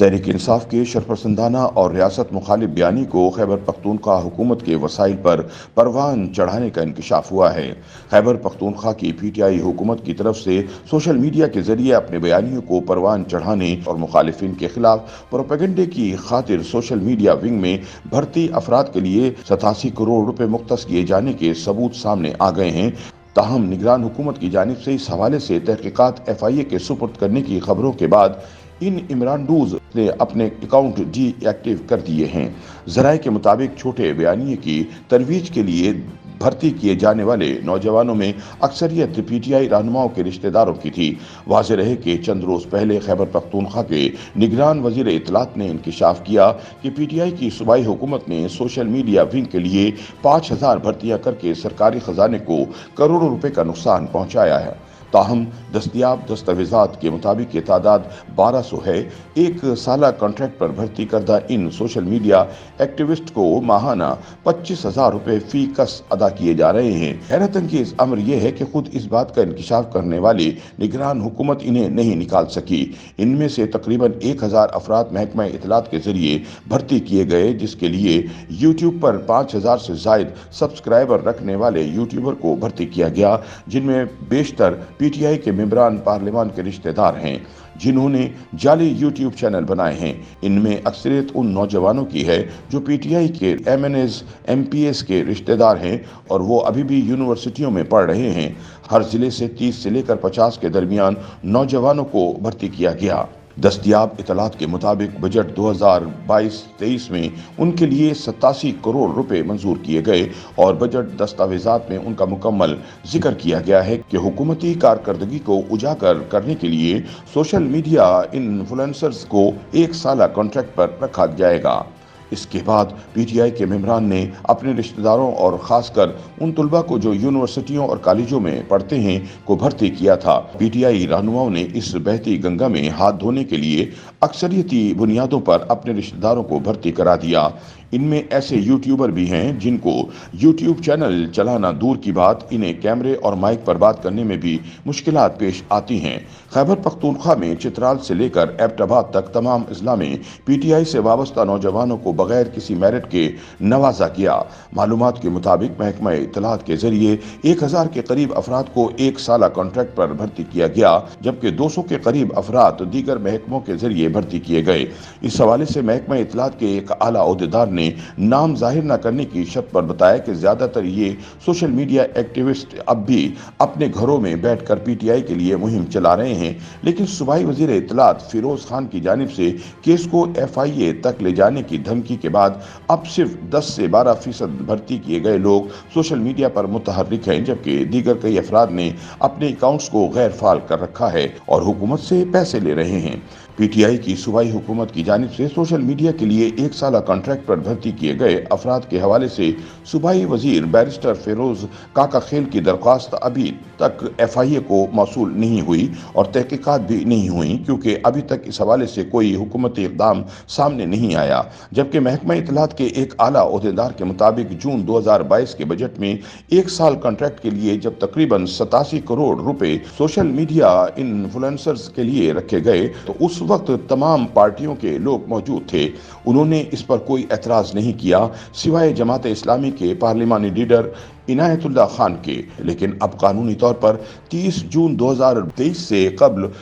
तहरीक इंसाफ के शरपसंदाना और रियासत मुखालिफ बयानी को खैबर पख्तूनख्वा हुकूमत के वसाइल पर परवान चढ़ाने का इंकशाफ हुआ है। खैबर पख्तूनख्वा की पीटीआई हुकूमत की तरफ से सोशल मीडिया के जरिए अपने बयानियों को परवान चढ़ाने और मुखालिफिन के खिलाफ प्रोपेगेंडे की खातिर सोशल मीडिया विंग में भर्ती अफराद के लिए 87 करोड़ रुपए मुख्तस किए जाने के सबूत सामने आ गए हैं। ताहम निगरान हुकूमत की जानिब से इस हवाले से तहकीकात FIA के सुपुर्द करने की खबरों के बाद इन इमरानडूज ने अपने अकाउंट डीएक्टिव कर दिए हैं। जराये के मुताबिक छोटे बयानिए की तरवीज के लिए भर्ती किए जाने वाले नौजवानों में अक्सरियत पीटीआई रहनुमाओं के रिश्तेदारों की थी। वाज़ेह रहे कि चंद रोज पहले खैबर पख्तूनख्वा के निगरान वजीर इत्तलात ने इंकशाफ किया कि पीटीआई की सूबाई हुकूमत ने सोशल मीडिया विंग के लिए 5000 भर्तियां करके सरकारी खजाने को करोड़ों रुपए का नुकसान पहुंचाया है। ताहम दस्तयाब दस्तावेजात के मुताबिक ये तादाद 1200 है। एक साला कॉन्ट्रैक्ट पर भर्ती करदा इन सोशल मीडिया एक्टिविस्ट को माहाना 25,000 रुपए फी कस अदा किए जा रहे हैं। हैरत अंगेज अमर यह है कि खुद इस बात का इंकशाफ करने वाली निगरान हुकूमत इन्हें नहीं निकाल सकी। इनमें से तकरीबन 1000 अफराद महकमा इत्तलात के जरिए भर्ती किए गए, जिसके लिए यूट्यूब पर 5000 से जायद सब्सक्राइबर रखने वाले यूट्यूबर को भर्ती किया गया, जिनमें बेशतर पीटीआई के मेंबरान पार्लिमान के रिश्तेदार हैं जिन्होंने जाली यूट्यूब चैनल बनाए हैं। इनमें अक्सरियत उन नौजवानों की है जो पीटीआई के MNAs MPs के रिश्तेदार हैं और वो अभी भी यूनिवर्सिटियों में पढ़ रहे हैं। हर जिले से 30 से लेकर 50 के दरमियान नौजवानों को भर्ती किया गया। दस्तयाब इतलात के मुताबिक बजट 2022-23 में उनके लिए 87 करोड़ रुपए मंजूर किए गए और बजट दस्तावेजात में उनका मुकम्मल जिक्र किया गया है कि हुकूमती कारकर्दगी को उजागर करने के लिए सोशल मीडिया इन्फ्लुएंसर्स को एक साला कॉन्ट्रैक्ट पर रखा जाएगा। इसके बाद पीटीआई के मेंबरान ने अपने रिश्तेदारों और खासकर उन तुलबा को जो यूनिवर्सिटियों और कॉलेजों में पढ़ते हैं को भर्ती किया था। पीटीआई रहनुमाओं ने इस बहती गंगा में हाथ धोने के लिए अक्सरियती बुनियादों पर अपने रिश्तेदारों को भर्ती करा दिया। इनमें ऐसे यूट्यूबर भी हैं जिनको यूट्यूब चैनल चलाना दूर की बात, इन्हें कैमरे और माइक पर बात करने में भी मुश्किलात पेश आती हैं। खैबर पख्तूनख्वा में चित्राल से लेकर एबटाबाद तक तमाम अजला में पीटीआई से वाबस्ता नौजवानों को बगैर किसी मेरिट के नवाजा किया। मालूमात के मुताबिक महकमा इत्तलात के जरिए 1000 के करीब अफराद को एक साला कॉन्ट्रैक्ट पर भर्ती किया गया, जबकि 200 के करीब अफराद दीगर महकमों के जरिए भर्ती किए गए। इस हवाले से महकमा इत्तलात के एक आला ओहदेदार ने नाम जाहिर न करने की शर्त पर बताया कि ज्यादातर ये सोशल मीडिया एक्टिविस्ट अब भी अपने घरों में बैठकर पीटीआई के लिए मुहिम चला रहे हैं, लेकिन सूबाई वजीर इत्तलात फिरोज खान की जानिब से केस को FIA तक ले जाने की धमकी के बाद अब सिर्फ 10 से 12% भर्ती किए गए लोग सोशल मीडिया पर मुतहर्रिक हैं, जबकि दीगर कई अफराद ने अपने अकाउंट्स को गैर फाल कर रखा है और हुकूमत से पैसे ले रहे हैं। पीटीआई की सूबाई हुकूमत की जानिब से सोशल मीडिया के लिए एक साला कॉन्ट्रैक्ट पर भर्ती किए गए अफराद के हवाले से सूबाई वजीर बैरिस्टर फिरोज काका खेल की दरख्वास्त अभी तक FIA को मौसूल नहीं हुई और तहकीकात भी नहीं हुई, क्योंकि अभी तक इस हवाले से कोई हुकूमती इक़दाम सामने नहीं आया। जबकि महकमा इत्तलात के एक आला ओहदेदार के मुताबिक जून 2022 के बजट में एक साल कॉन्ट्रैक्ट के लिए जब तकरीबन 87 करोड़ रुपए सोशल मीडिया इन्फ्लुएंसर्स के लिए रखे गए तो उस वक्त तमाम पार्टियों के लोग मौजूद थे। उन्होंने इस पर कोई एतराज नहीं किया सिवाय जमात इस्लामी के पार्लिमानी लीडर इनायतुल्लाह खान के। लेकिन अब कानूनी तौर पर 30 जून 2023 से कबल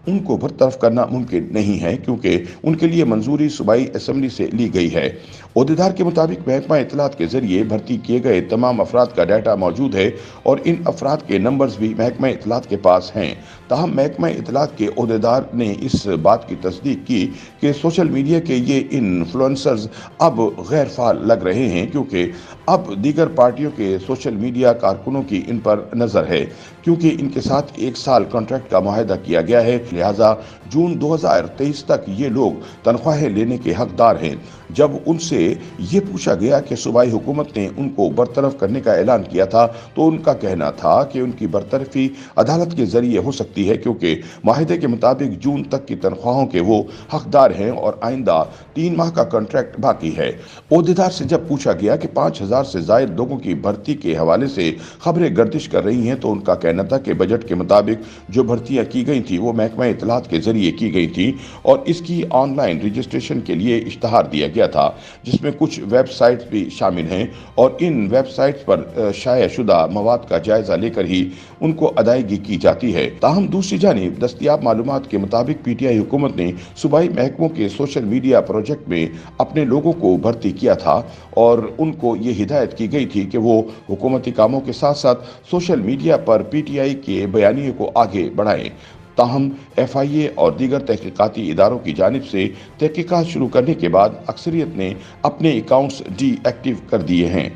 उनको बरतरफ करना मुमकिन नहीं है, क्योंकि उनके लिए मंजूरी सूबाई असम्बली से ली गई है। ओहदेदार के मुताबिक महकमा इत्तलात के जरिए भर्ती किए गए तमाम अफराद का डाटा मौजूद है और इन अफराद के नंबर्स भी महकमा इत्तलात के पास हैं। ताहम महकमा इत्तलात के ओहदेदार ने इस बात की तस्दीक की कि सोशल मीडिया के ये इन्फ्लुएंसर्स अब गैर फाल लग रहे हैं, क्योंकि अब दीगर पार्टियों के सोशल मीडिया कारकुनों की इन पर नजर है, क्योंकि इनके साथ एक साल कॉन्ट्रैक्ट का मुआहदा किया गया है। लिहाजा जून 2023 तक ये लोग तनख्वाहें लेने के हकदार हैं। जब उनसे ये पूछा गया कि सूबाई हुकूमत ने उनको बरतरफ करने का ऐलान किया था तो उनका कहना था कि उनकी बरतरफी अदालत के जरिए हो सकती है, क्योंकि माहिदे के मुताबिक जून तक की तनख्वाहों के वो हकदार हैं और आइंदा 3 माह का कॉन्ट्रैक्ट बाकी है। ओहदेदार से जब पूछा गया कि 5000 से जायद लोगों की भर्ती के हवाले से खबरें गर्दिश कर रही हैं तो उनका कहना तैनाता के बजट के मुताबिक जो भर्तियां की गई थी वो महकमा इत्तलात के जरिए की गई थी और इसकी ऑनलाइन रजिस्ट्रेशन के लिए इश्तहार दिया गया था, जिसमें कुछ वेबसाइट्स भी शामिल हैं और इन वेबसाइट्स पर शाया शुदा मवाद का जायजा लेकर ही उनको अदायगी की जाती है। ताहम दूसरी जानिब दस्तयाब मालूमात के मुताबिक पीटीआई हुकूमत ने सूबाई महकमों के सोशल मीडिया प्रोजेक्ट में अपने लोगों को भर्ती किया था और उनको ये हिदायत की गई थी कि वो हुकूमती कामों के साथ साथ सोशल मीडिया पर पीटीआई के बयानियों को आगे बढ़ाएं। ताहम FIA और दीगर तहकीकाती इदारों की जानिब से तहकीकात शुरू करने के बाद अक्सरियत ने अपने अकाउंट्स डीएक्टिव कर दिए हैं।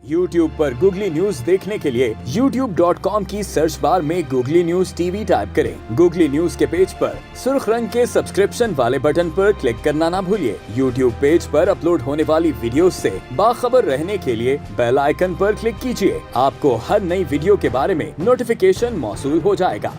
YouTube पर गूगली न्यूज देखने के लिए youtube.com की सर्च बार में गूगली न्यूज टीवी टाइप करें। गूगली न्यूज के पेज पर सुर्ख रंग के सब्सक्रिप्शन वाले बटन पर क्लिक करना ना भूलिए। YouTube पेज पर अपलोड होने वाली वीडियोस से बाखबर रहने के लिए बेल आइकन पर क्लिक कीजिए। आपको हर नई वीडियो के बारे में नोटिफिकेशन मौसूल हो जाएगा।